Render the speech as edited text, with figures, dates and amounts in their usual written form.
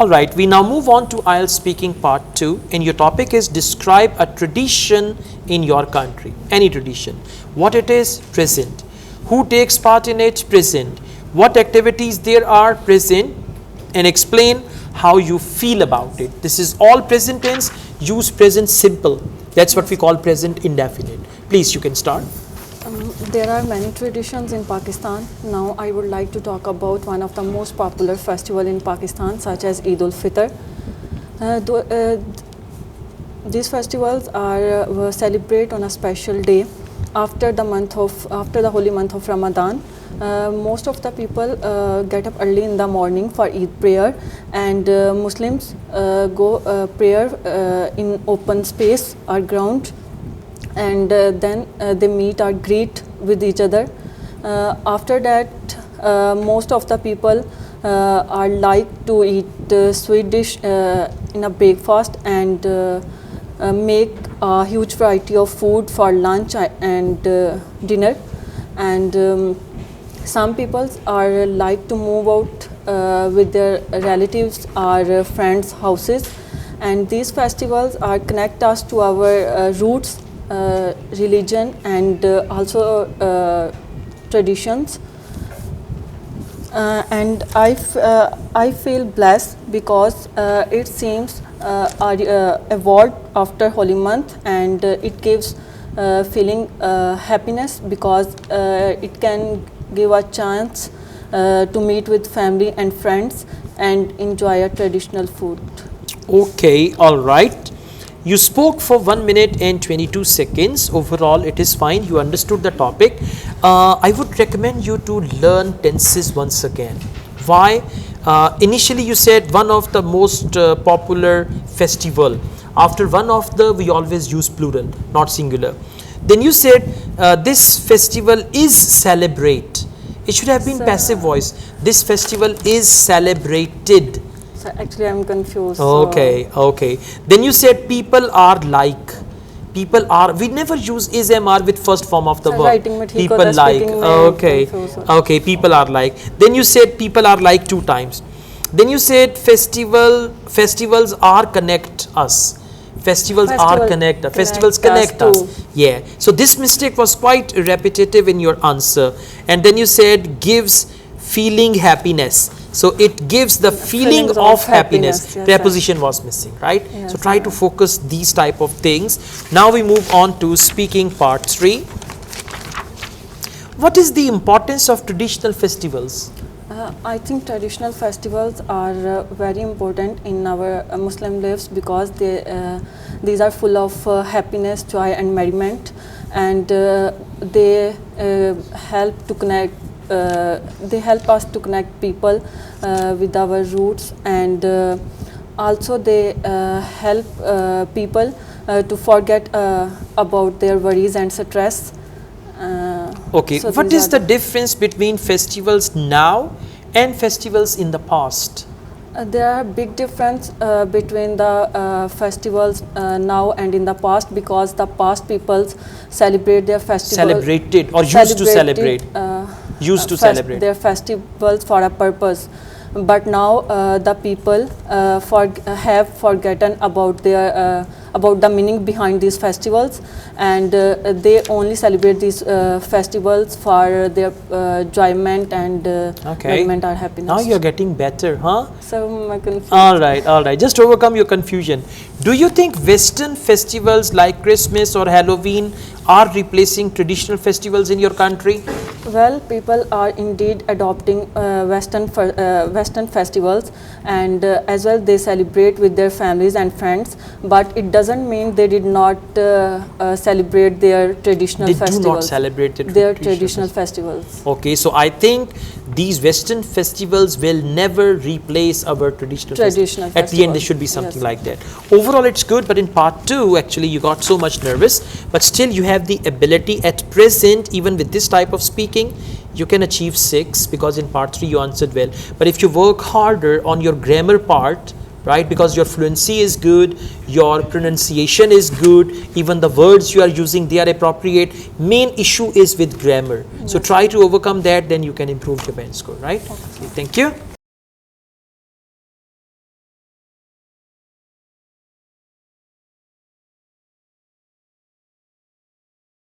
Alright, we now move on to IELTS speaking part 2, and your topic is describe a tradition in your country. Any tradition. What it is, present. Who takes part in it, present. What activities there are, present. And explain how you feel about it. This is all present tense, use present simple. That's what we call present indefinite. Please, you can start. There are many traditions in Pakistan. Now I would like to talk about one of the most popular festival in Pakistan, such as Eid ul-Fitr. These festivals are celebrated on a special day after the holy month of Ramadan. Most of the people get up early in the morning for Eid prayer, and Muslims go prayer in open space or ground, and then they meet or greet with each other. After that, most of the people are like to eat sweet dish in a breakfast, and make a huge variety of food for lunch and dinner. And some people are like to move out with their relatives or friends' houses, and these festivals are connect us to our roots, religion, and also traditions. And I feel blessed because it seems evolved after Holy Month, and it gives feeling happiness because it can give a chance to meet with family and friends and enjoy a traditional food. Okay, all right. You spoke for 1 minute and 22 seconds. Overall, it is fine. You understood the topic. I would recommend you to learn tenses once again. Why? Initially, you said one of the most popular festival. After one of the, we always use plural, not singular. Then you said this festival is celebrate. It should have been passive voice. This festival is celebrated. So actually, I'm confused. Okay, okay. Then you said people are like. People are. We never use is MR with first form of the verb. People like. Okay, okay. People are like. Then you said people are like 2 times. Then you said festivals are connect us. Festivals are connect. Festivals connect us. Yeah. So this mistake was quite repetitive in your answer. And then you said gives feeling happiness. So it gives the feeling of happiness. Yes, preposition was missing, right? Yes, so try to focus these type of things. Now we move on to speaking part 3. What is the importance of traditional festivals? I think traditional festivals are very important in our Muslim lives because these are full of happiness, joy, and merriment, and they help to connect. They help us to connect people with our roots, and also they help people to forget about their worries and stress. Okay, so what is the difference between festivals now and festivals in the past? There are big difference between the festivals now and in the past, because the past peoples celebrate their festivals. Celebrated or used to celebrate. Used to celebrate their festivals for a purpose, but now the people have forgotten about their about the meaning behind these festivals, and they only celebrate these festivals for their enjoyment and merriment or happiness. Now you're getting better, huh? So my confusion. All right. Just overcome your confusion. Do you think Western festivals like Christmas or Halloween are replacing traditional festivals in your country? Well, people are indeed adopting Western festivals, and as well they celebrate with their families and friends, but it doesn't mean they did not celebrate their traditional festivals. They do not celebrate their traditional festivals. Okay, so I think these Western festivals will never replace our traditional festivals. At the end, there should be something like that. Overall, it's good, but in part 2, actually, you got so much nervous, but still you have the ability at present, even with this type of speaking, you can achieve 6, because in part 3 you answered well. But if you work harder on your grammar part, right, because your fluency is good, your pronunciation is good, even the words you are using, they are appropriate. Main issue is with grammar. So try to overcome that, then you can improve your band score, right? Okay, thank you.